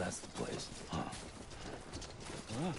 that's the place. Huh. Huh?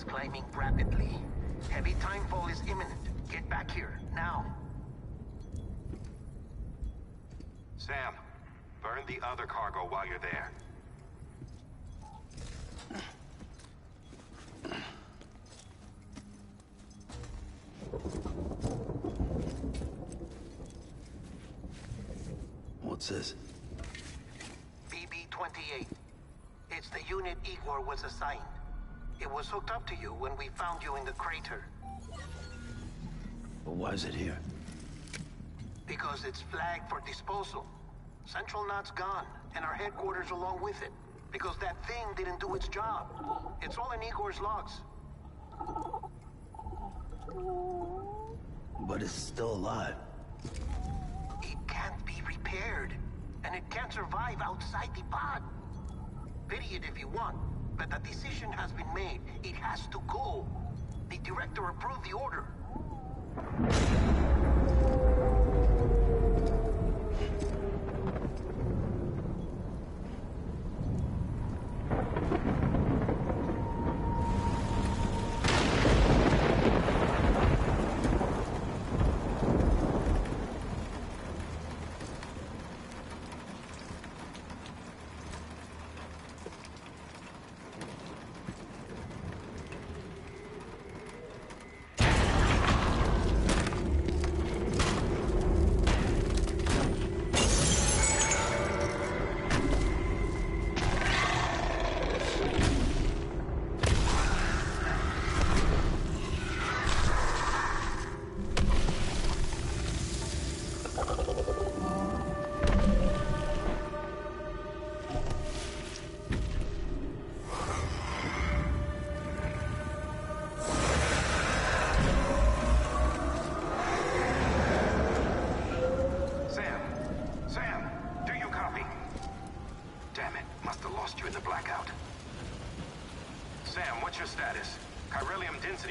Climbing rapidly. Heavy timefall is imminent. Get back here, now. Sam, burn the other cargo while you're there. What's this? BB-28. It's the unit Igor was assigned. It was hooked up to you when we found you in the crater. But why is it here? Because it's flagged for disposal. Central Knot's gone, and our headquarters along with it. Because that thing didn't do its job. It's all in Igor's logs. But it's still alive. It can't be repaired. And it can't survive outside the pod. Pity it if you want. But the decision has been made. It has to go. The director approved the order.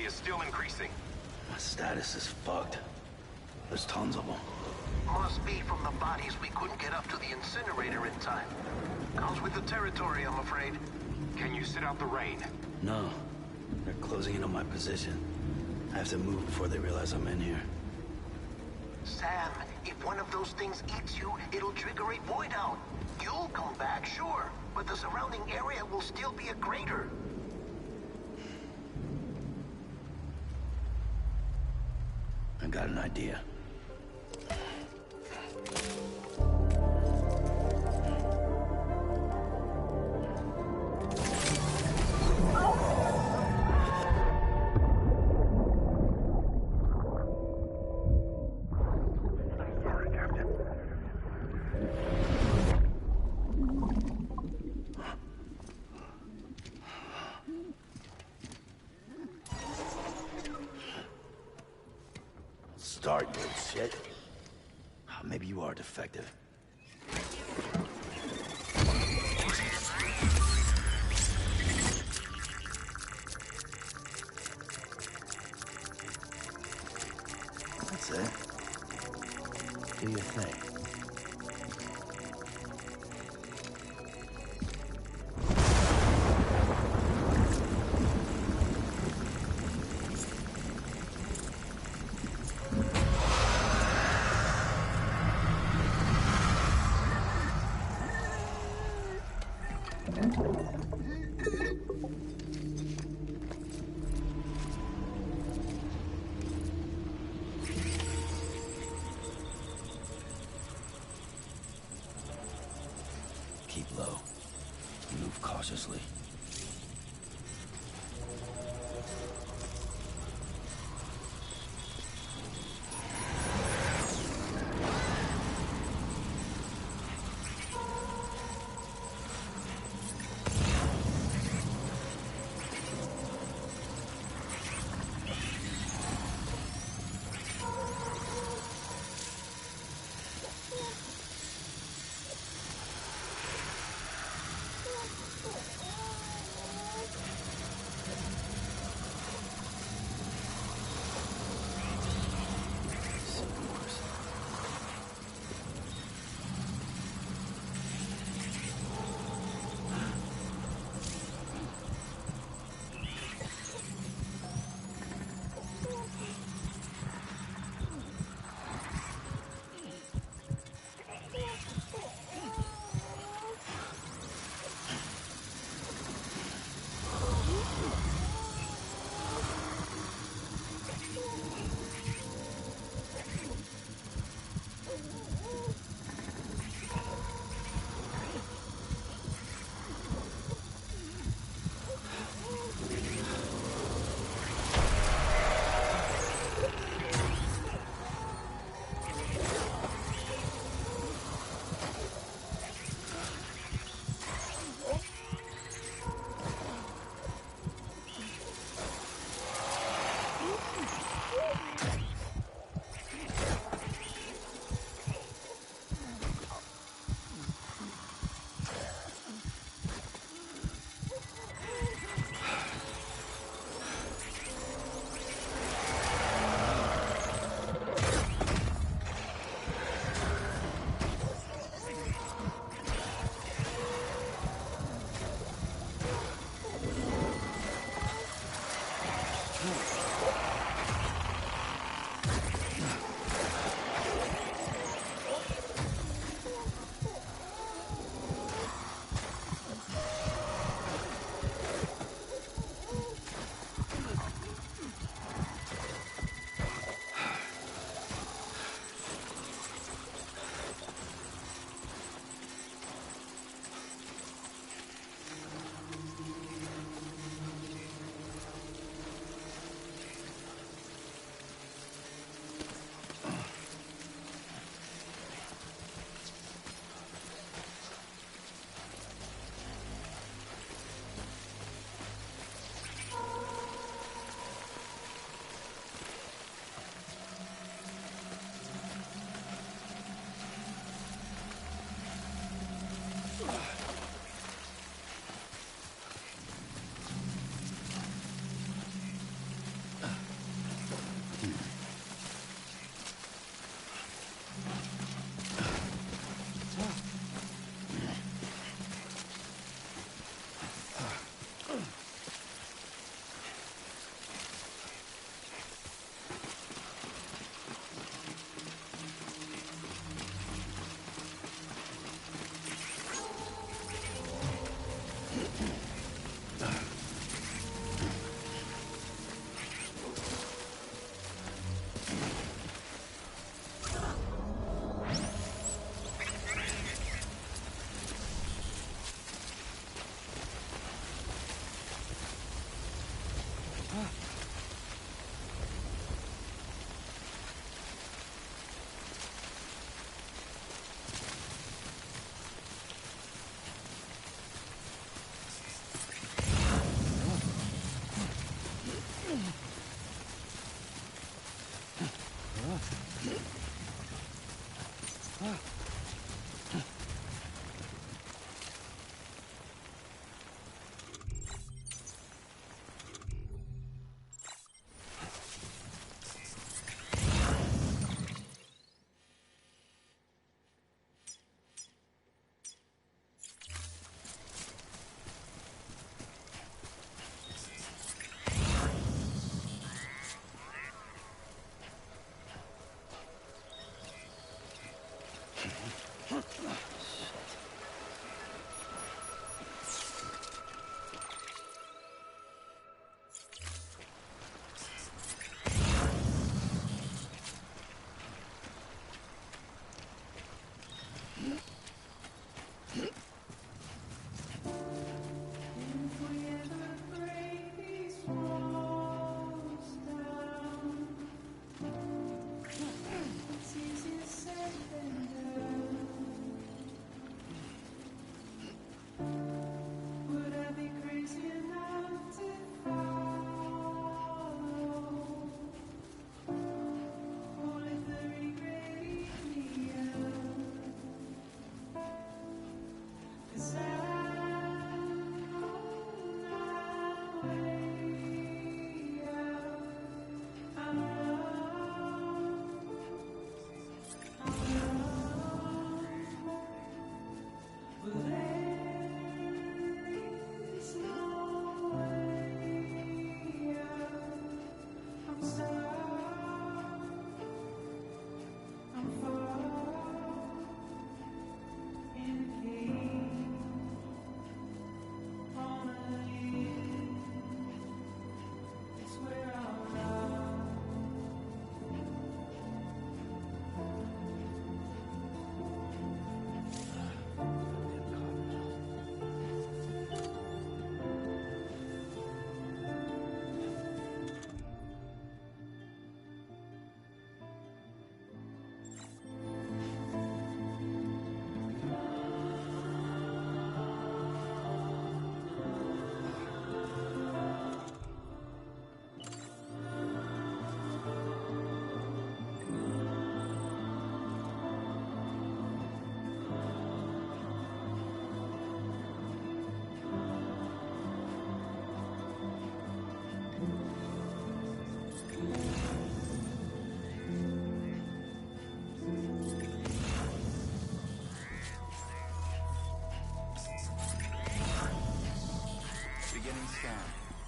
Is still increasing. My status is fucked. There's tons of them. Must be from the bodies we couldn't get up to the incinerator in time. Comes with the territory, I'm afraid. Can you sit out the rain? No. They're closing in on my position. I have to move before they realize I'm in here. Sam, if one of those things eats you, it'll trigger a void out. You'll come back, sure, but the surrounding area will still be a crater. I got an idea. Start, you shit. Maybe you are defective. That's it. Do your thing. Keep low. Move cautiously.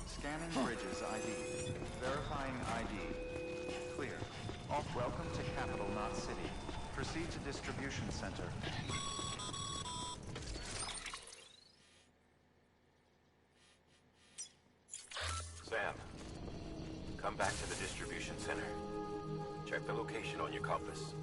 Scan. Scanning bridges ID. Verifying ID. Clear. Welcome to Capital, not City. Proceed to distribution center. Sam, come back to the distribution center. Check the location on your compass.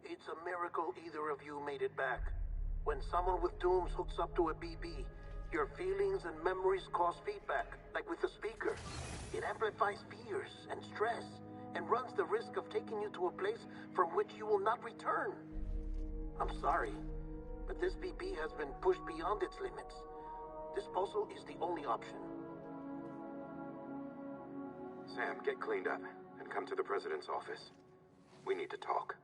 It's a miracle either of you made it back. When someone with dooms hooks up to a BB, your feelings and memories cause feedback, like with the speaker. It amplifies fears and stress, and runs the risk of taking you to a place from which you will not return. I'm sorry, but this BB has been pushed beyond its limits. Disposal is the only option. Sam, get cleaned up and come to the president's office. We need to talk.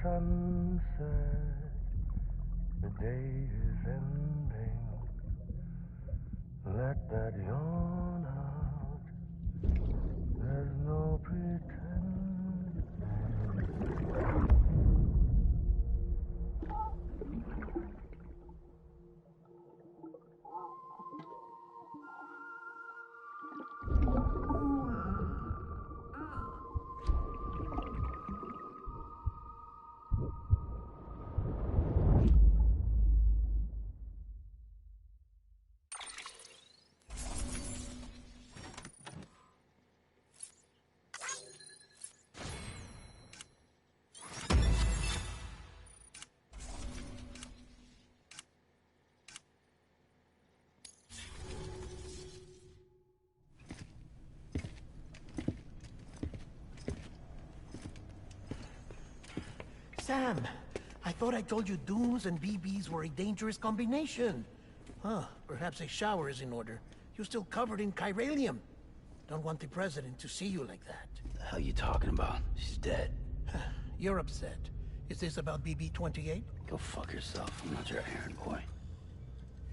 Sunset, the day is ending. Let that yawn out. There's no pretending. Sam, I thought I told you dooms and BBs were a dangerous combination. Huh, perhaps a shower is in order. You're still covered in chiralium. Don't want the president to see you like that. The hell you talking about? She's dead. You're upset. Is this about BB-28? Go fuck yourself. I'm not your errand boy.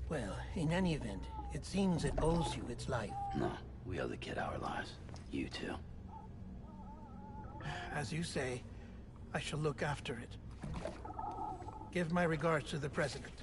Well, in any event, it seems it owes you its life. No, we owe the kid our lives. You too. As you say, I shall look after it. Give my regards to the president.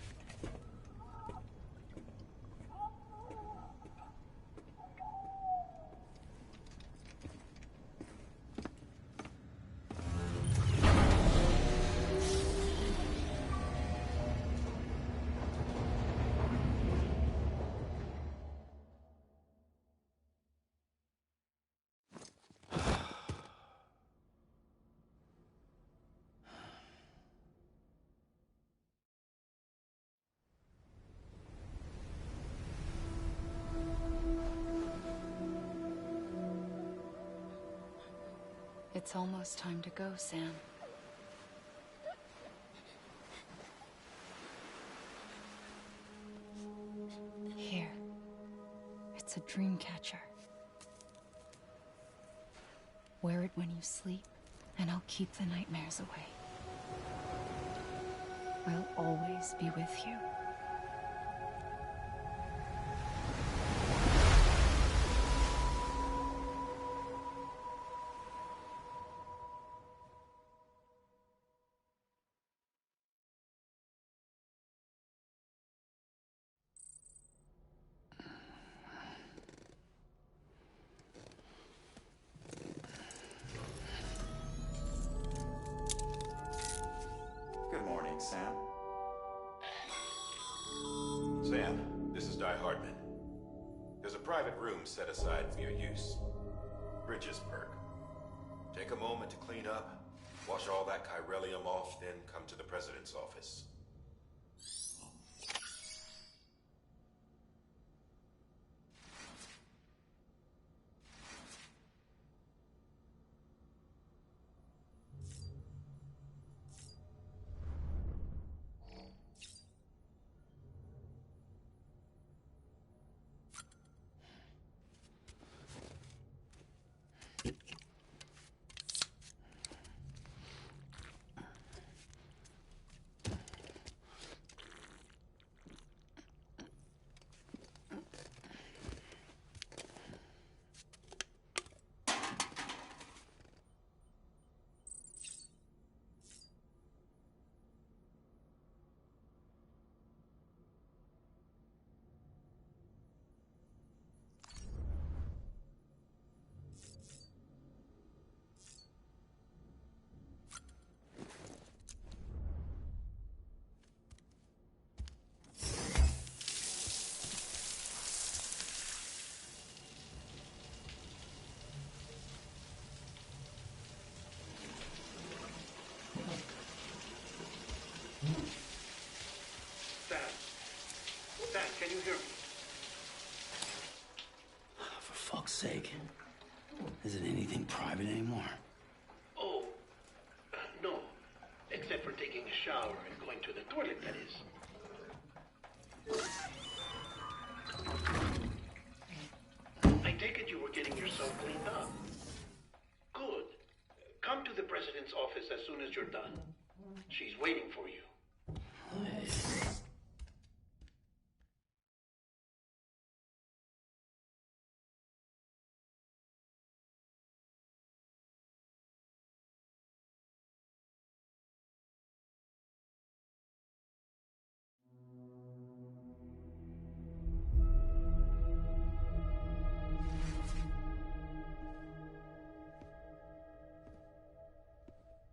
It's almost time to go, Sam. Here. It's a dream catcher. Wear it when you sleep, and I'll keep the nightmares away. I'll always be with you. Sam, this is Di Hardman. There's a private room set aside for your use. Bridges perk. Take a moment to clean up, wash all that chiralium off, then come to the President's office. Sam, can you hear me? For fuck's sake. Isn't anything private anymore? Oh, no. Except for taking a shower and going to the toilet, that is. I take it you were getting yourself cleaned up. Good. Come to the President's office as soon as you're done. She's waiting for you.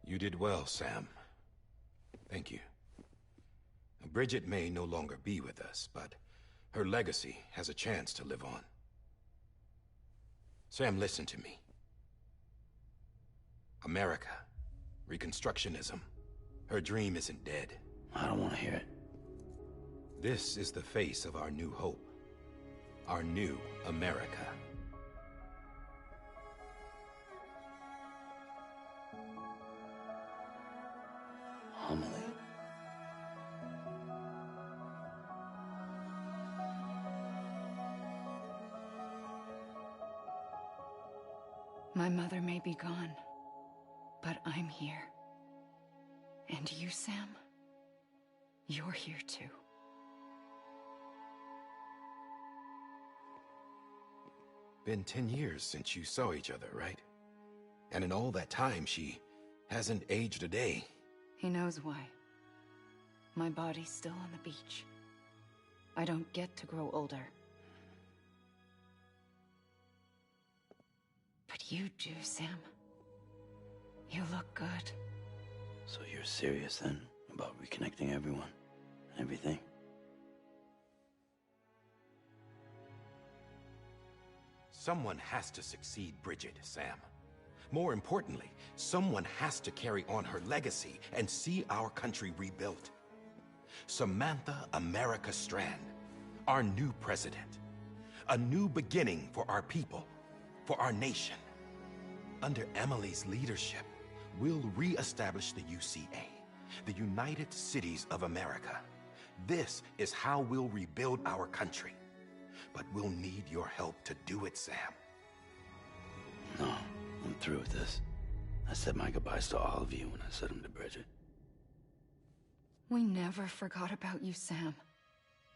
You did well, Sam. Thank you. Bridget may no longer be with us, but her legacy has a chance to live on. Sam, listen to me. America, Reconstructionism, her dream isn't dead. I don't want to hear it. This is the face of our new hope. Our new America. Homily. My mother may be gone, but I'm here. And you, Sam, you're here too. Been 10 years since you saw each other, right? And in all that time, she hasn't aged a day. He knows why. My body's still on the beach. I don't get to grow older. But you do, Sam. You look good. So you're serious then about reconnecting everyone and everything? Someone has to succeed Bridget, Sam. More importantly, someone has to carry on her legacy and see our country rebuilt. Samantha America Strand, our new president. A new beginning for our people, for our nation. Under Emily's leadership, we'll re-establish the UCA, the United Cities of America. This is how we'll rebuild our country. But we'll need your help to do it, Sam. No, I'm through with this. I said my goodbyes to all of you when I said them to Bridget. We never forgot about you, Sam.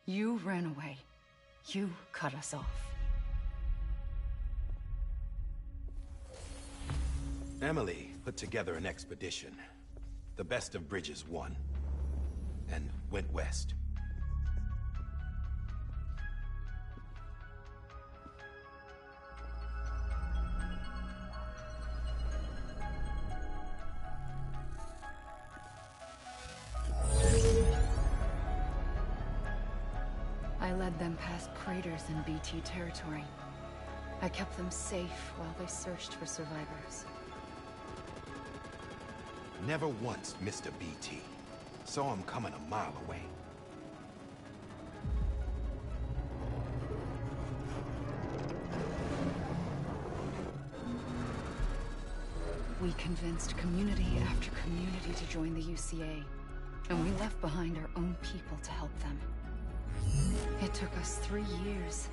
You ran away. You cut us off. Emily put together an expedition. The best of Bridges won. And went west. I led them past craters in BT territory. I kept them safe while they searched for survivors. Never once missed a BT. Saw him coming a mile away. We convinced community after community to join the UCA, and we left behind our own people to help them. It took us 3 years,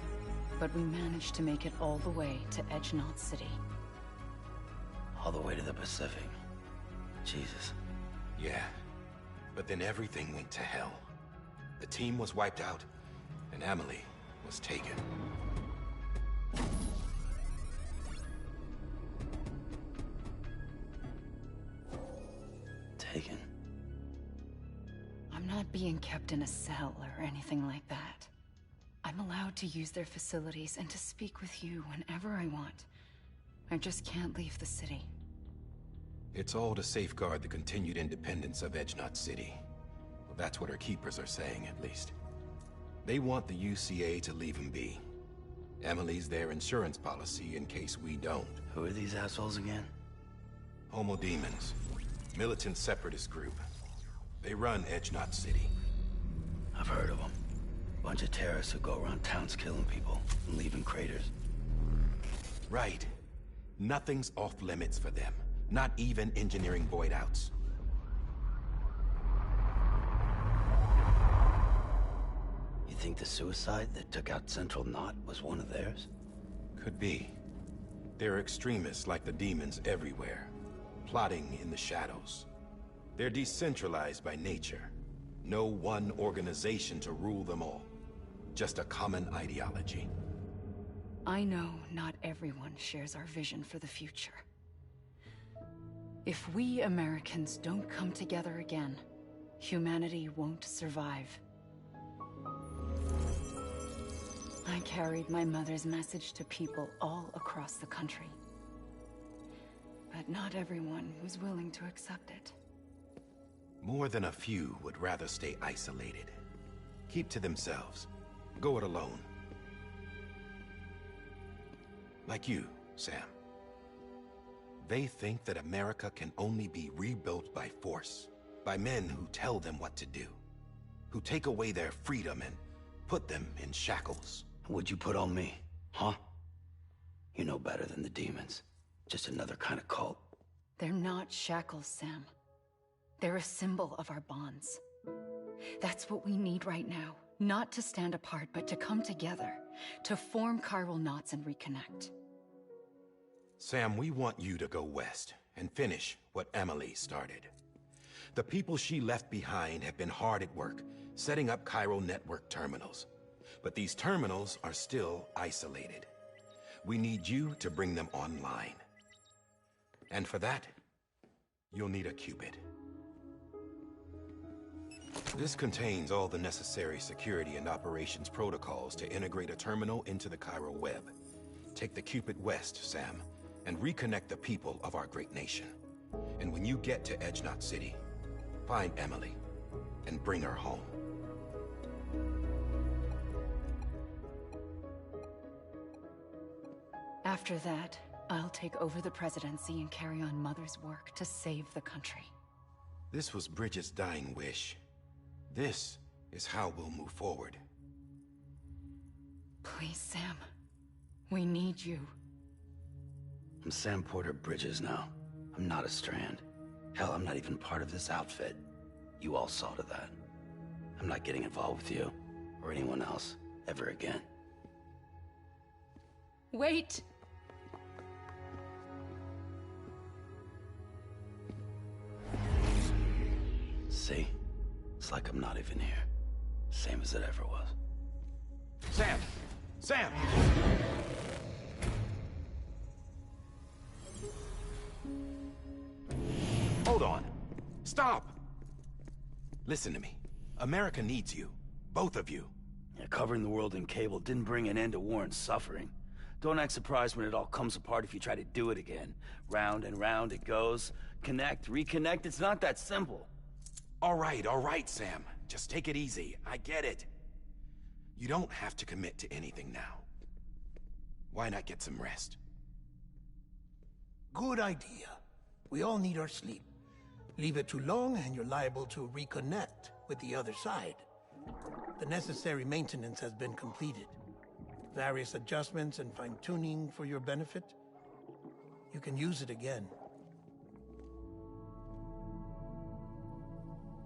but we managed to make it all the way to Edge-Knot City. All the way to the Pacific. Jesus. Yeah, but then everything went to hell. The team was wiped out, and Emily was taken. Taken? I'm not being kept in a cell or anything like that. I'm allowed to use their facilities and to speak with you whenever I want. I just can't leave the city. It's all to safeguard the continued independence of Edge-Knot City. Well, that's what our keepers are saying, at least. They want the UCA to leave him be. Emily's their insurance policy in case we don't. Who are these assholes again? Homo Demons. Militant separatist group. They run Edge-Knot City. I've heard of them. Bunch of terrorists who go around towns killing people and leaving craters. Right. Nothing's off limits for them. Not even engineering void outs. You think the suicide that took out Central Knot was one of theirs? Could be. There are extremists like the demons everywhere, plotting in the shadows. They're decentralized by nature. No one organization to rule them all. Just a common ideology. I know not everyone shares our vision for the future. If we Americans don't come together again, humanity won't survive. I carried my mother's message to people all across the country. But not everyone was willing to accept it. More than a few would rather stay isolated. Keep to themselves. Go it alone. Like you, Sam. They think that America can only be rebuilt by force, by men who tell them what to do, who take away their freedom and put them in shackles. What'd you put on me, huh? You know better than the demons. Just another kind of cult. They're not shackles, Sam. They're a symbol of our bonds. That's what we need right now. Not to stand apart, but to come together, to form chiral knots and reconnect. Sam, we want you to go west and finish what Emily started. The people she left behind have been hard at work, setting up chiral network terminals. But these terminals are still isolated. We need you to bring them online. And for that, you'll need a qubit. This contains all the necessary security and operations protocols to integrate a terminal into the chiral web. Take the qubit west, Sam, and reconnect the people of our great nation. And when you get to Edge-Knot City, find Emily and bring her home. After that, I'll take over the presidency and carry on Mother's work to save the country. This was Bridget's dying wish. This is how we'll move forward. Please, Sam. We need you. I'm Sam Porter Bridges now. I'm not a Strand. Hell, I'm not even part of this outfit. You all saw to that. I'm not getting involved with you, or anyone else, ever again. Wait! See? It's like I'm not even here. Same as it ever was. Sam! Sam! Hold on. Stop! Listen to me. America needs you. Both of you. Yeah, covering the world in cable didn't bring an end to war and suffering. Don't act surprised when it all comes apart if you try to do it again. Round and round it goes. Connect, reconnect, it's not that simple. All right, Sam. Just take it easy. I get it. You don't have to commit to anything now. Why not get some rest? Good idea. We all need our sleep. Leave it too long and you're liable to reconnect with the other side. The necessary maintenance has been completed. Various adjustments and fine-tuning for your benefit. You can use it again.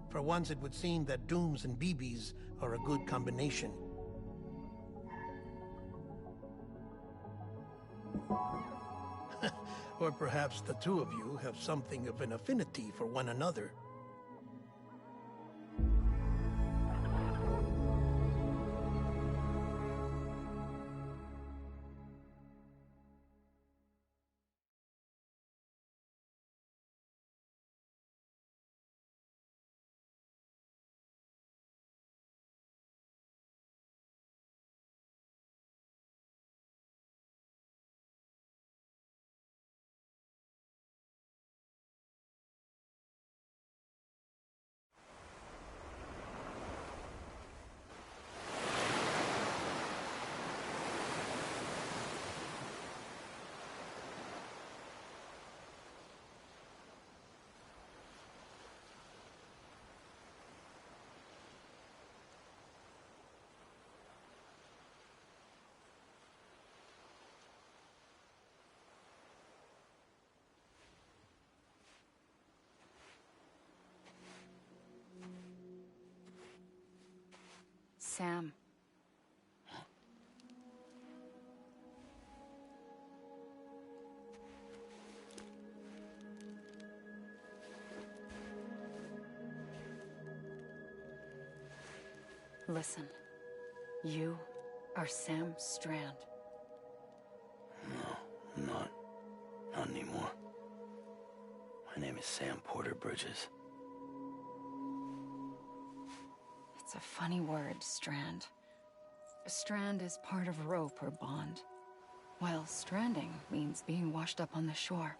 For once, it would seem that Dooms and BBs are a good combination. Or perhaps the two of you have something of an affinity for one another. Sam. Listen. You are Sam Strand. No, I'm not. Not anymore. My name is Sam Porter Bridges. It's a funny word, Strand. A strand is part of rope or bond, while stranding means being washed up on the shore.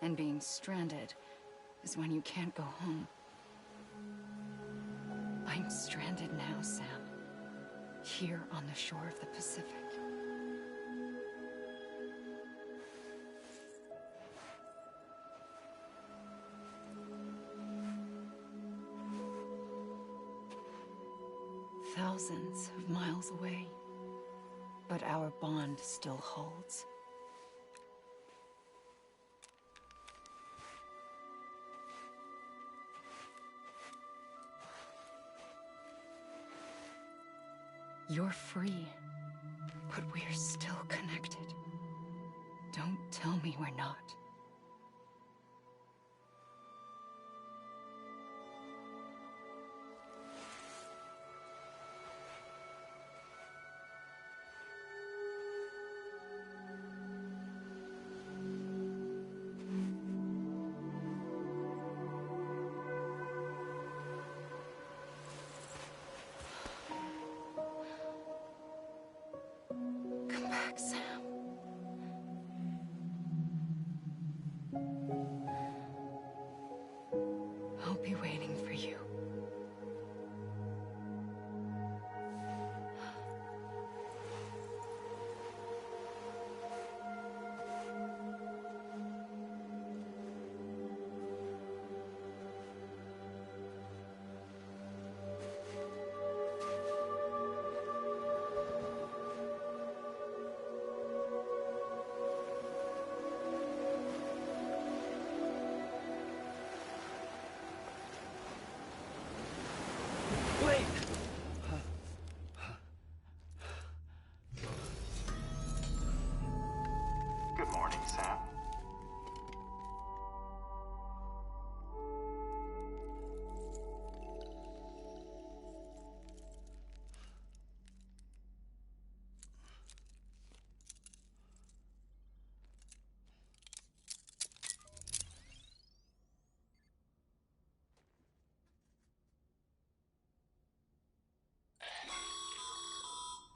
And being stranded is when you can't go home. I'm stranded now, Sam. Here on the shore of the Pacific. Thousands of miles away, but our bond still holds. You're free, but we're still connected. Don't tell me we're not. Come back, Sam. I'll be waiting for you. Wait! Good morning, Sam.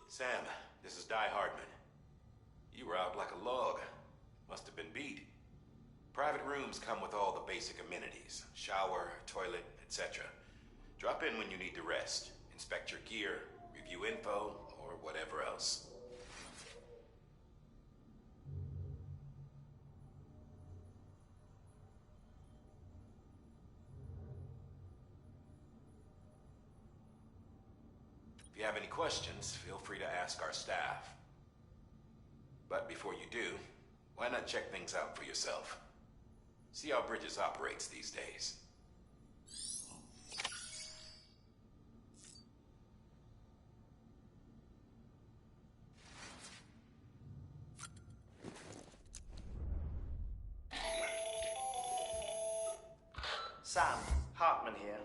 Sam, this is Di Hardman. You were out like a log. Must have been beat. Private rooms come with all the basic amenities. Shower, toilet, etc. Drop in when you need to rest. Inspect your gear, review you info or whatever else. If you have any questions, feel free to ask our staff. But before you do, why not check things out for yourself? See how Bridges operates these days. Sam, Hartman here,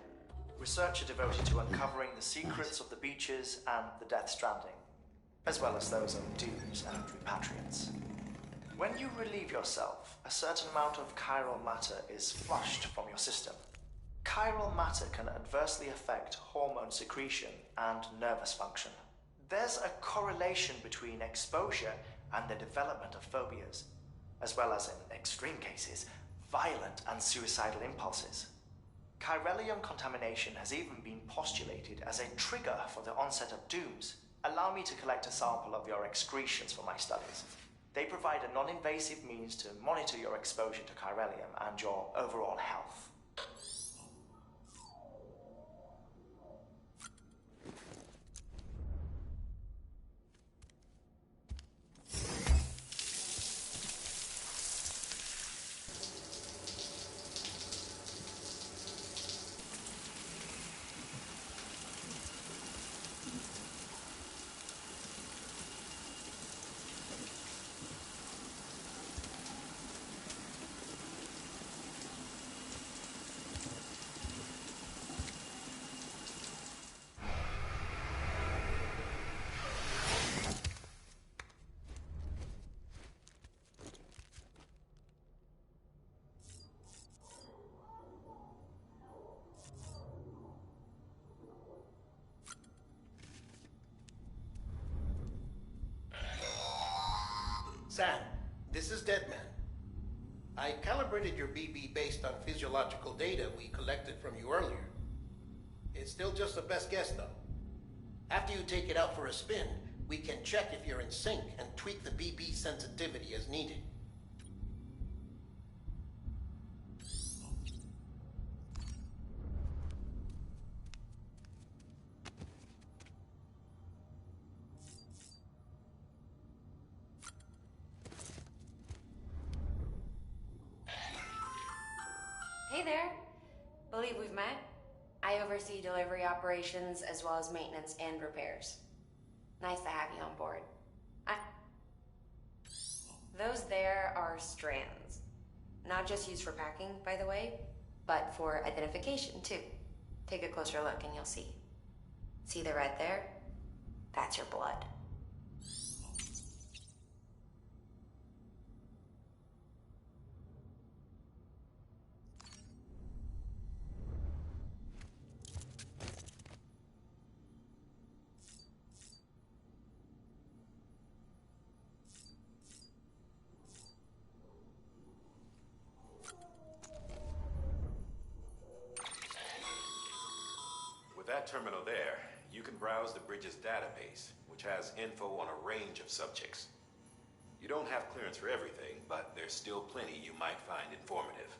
researcher devoted to uncovering the secrets of the beaches and the Death Stranding, as well as those of dooms and repatriants. When you relieve yourself, a certain amount of chiral matter is flushed from your system. Chiral matter can adversely affect hormone secretion and nervous function. There's a correlation between exposure and the development of phobias, as well as, in extreme cases, violent and suicidal impulses. Chiralium contamination has even been postulated as a trigger for the onset of dooms. Allow me to collect a sample of your excretions for my studies. They provide a non-invasive means to monitor your exposure to chiralium and your overall health. Sam, this is Deadman. I calibrated your BB based on physiological data we collected from you earlier. It's still just a best guess, though. After you take it out for a spin, we can check if you're in sync and tweak the BB sensitivity as needed. Hey there. Believe we've met. I oversee delivery operations as well as maintenance and repairs. Nice to have you on board. Those there are strands. Not just used for packing, by the way, but for identification too. Take a closer look and you'll see. See the red there? That's your blood. With that terminal there, you can browse the Bridges database, which has info on a range of subjects. You don't have clearance for everything, but there's still plenty you might find informative.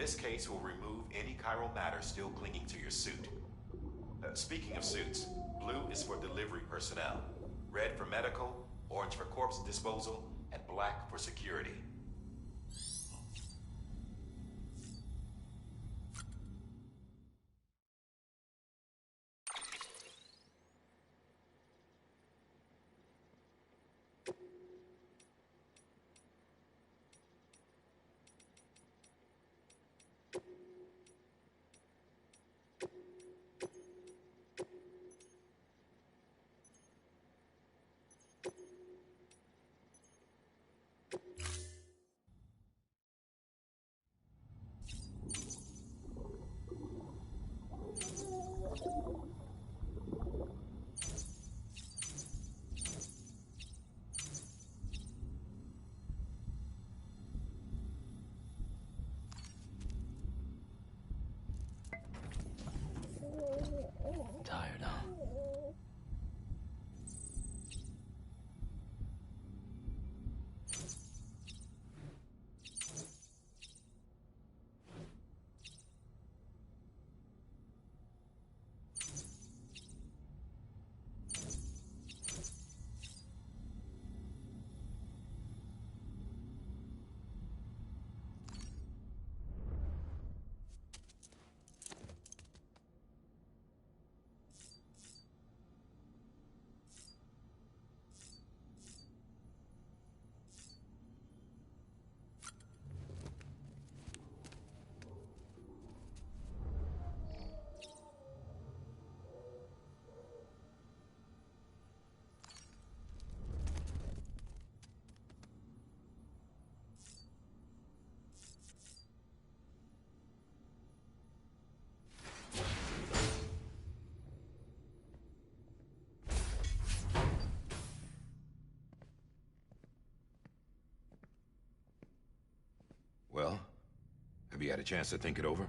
This case will remove any chiral matter still clinging to your suit. Speaking of suits, blue is for delivery personnel, red for medical, orange for corpse disposal, and black for security. Tired, huh? Well, have you had a chance to think it over?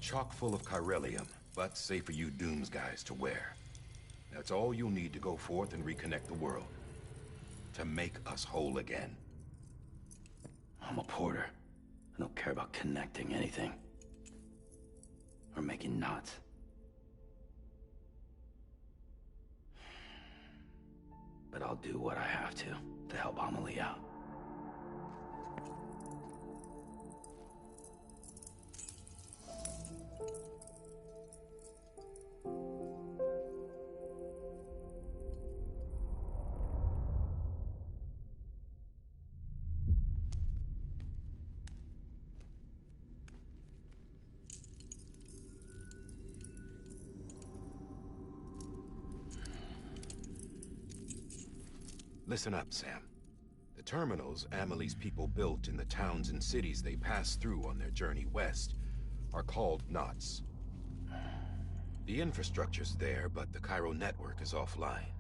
chock full of chiralium, but safe for you Dooms guys to wear. That's all you'll need to go forth and reconnect the world. To make us whole again. I'm a porter. I don't care about connecting anything. Or making knots. But I'll do what I have to help Amelie out. Listen up, Sam. The terminals Amelie's people built in the towns and cities they passed through on their journey west are called knots. The infrastructure's there, but the Cairo network is offline.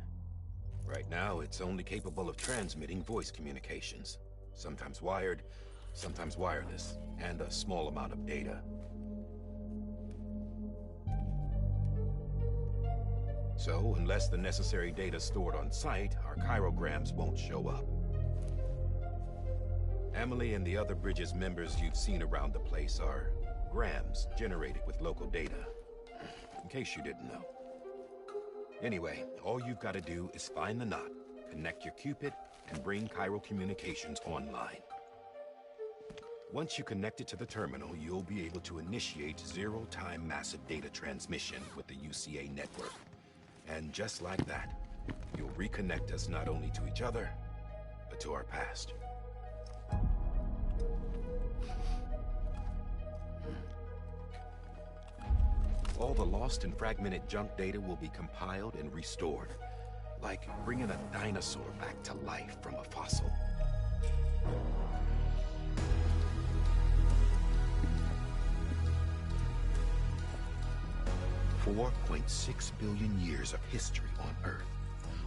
Right now, it's only capable of transmitting voice communications. Sometimes wired, sometimes wireless, and a small amount of data. So, unless the necessary data stored on site, our chirograms won't show up. Amelie and the other Bridges members you've seen around the place are grams generated with local data. In case you didn't know. Anyway, all you've got to do is find the knot, connect your Cupid, and bring Cairo communications online. Once you connect it to the terminal, you'll be able to initiate zero-time massive data transmission with the UCA network. And just like that, you'll reconnect us not only to each other, but to our past. All the lost and fragmented junk data will be compiled and restored, like bringing a dinosaur back to life from a fossil. 4.6 billion years of history on Earth.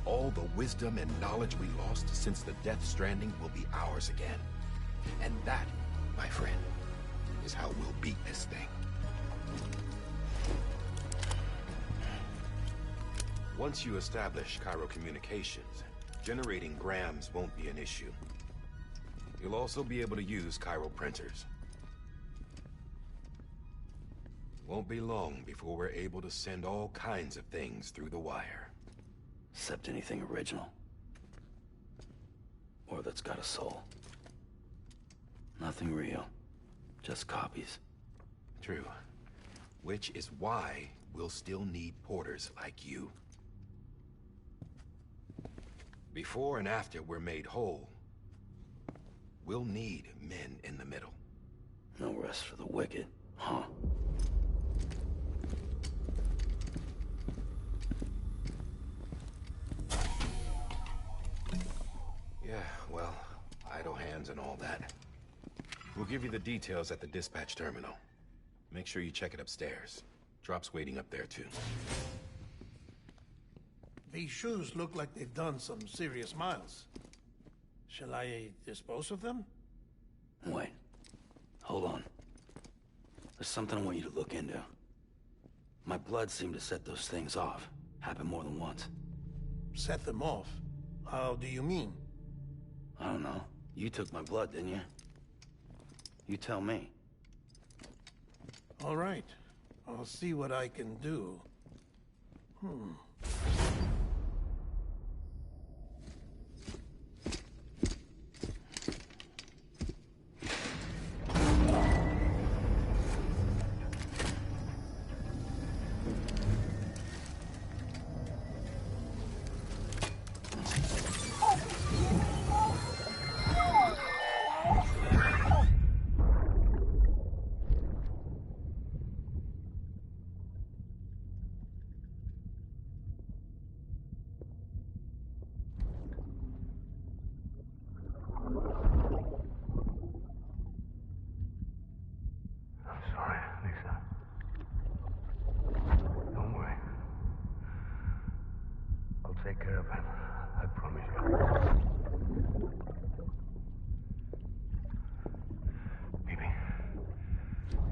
All the wisdom and knowledge we lost since the Death Stranding will be ours again. And that, my friend, is how we'll beat this thing. Once you establish Cairo communications, generating grams won't be an issue. You'll also be able to use Cairo printers. Won't be long before we're able to send all kinds of things through the wire. Except anything original. Or that's got a soul. Nothing real. Just copies. True. Which is why we'll still need porters like you. Before and after we're made whole, we'll need men in the middle. No rest for the wicked, huh? Yeah, well, idle hands and all that. We'll give you the details at the dispatch terminal. Make sure you check it upstairs. Drop's waiting up there, too. These shoes look like they've done some serious miles. Shall I dispose of them? Wait. Hold on. There's something I want you to look into. My blood seemed to set those things off. Happened more than once. Set them off? How do you mean? I don't know. You took my blood, didn't you? You tell me. All right. I'll see what I can do. Take care of him. I promise you. Baby.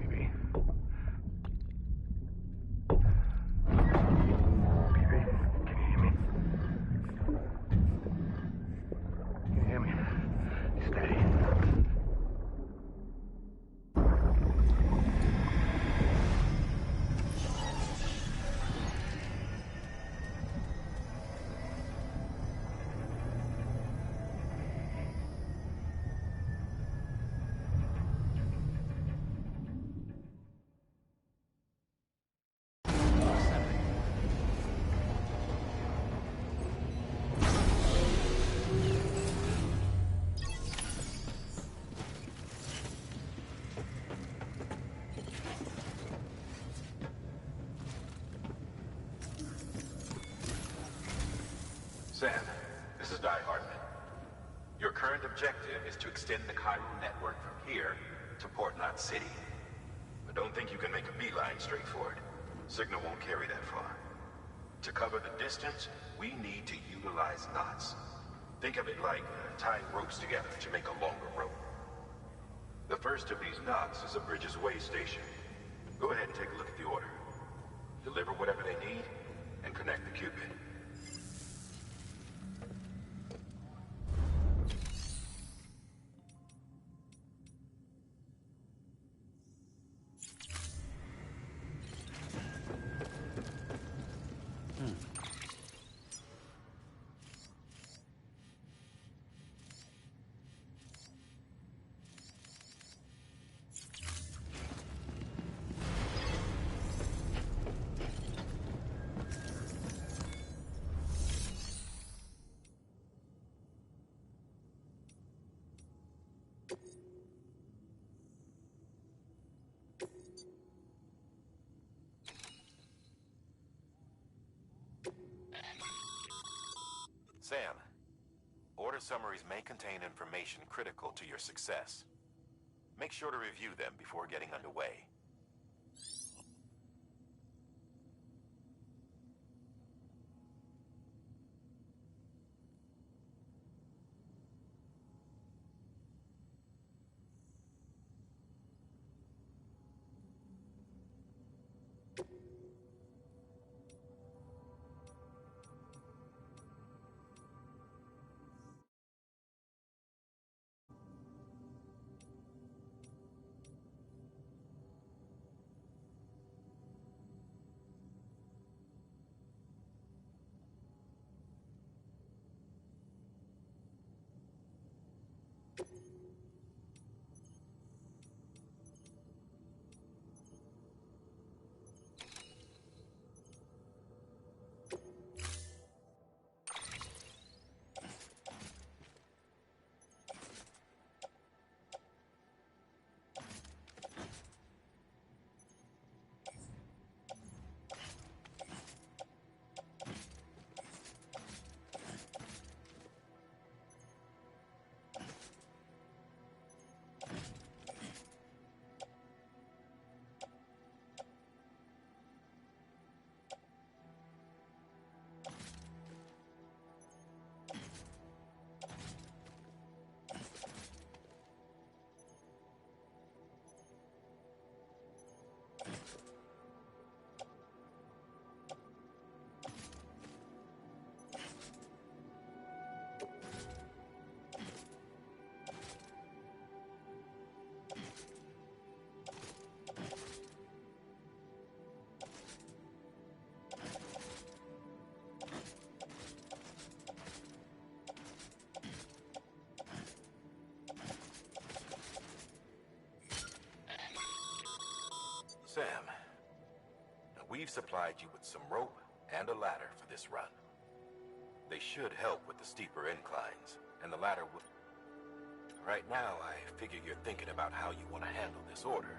Baby. Sam, this is Die Hartman. Your current objective is to extend the Cairo network from here to Port Knot City. But don't think you can make a beeline straight for it. Signal won't carry that far. To cover the distance, we need to utilize knots. Think of it like tying ropes together to make a longer rope. The first of these knots is a Bridges way station. Go ahead and take a look at the order. Deliver whatever they need, and connect the Cupid. Sam, order summaries may contain information critical to your success. Make sure to review them before getting underway. Sam, we've supplied you with some rope and a ladder for this run. They should help with the steeper inclines, and the ladder will... Right now, I figure you're thinking about how you want to handle this order.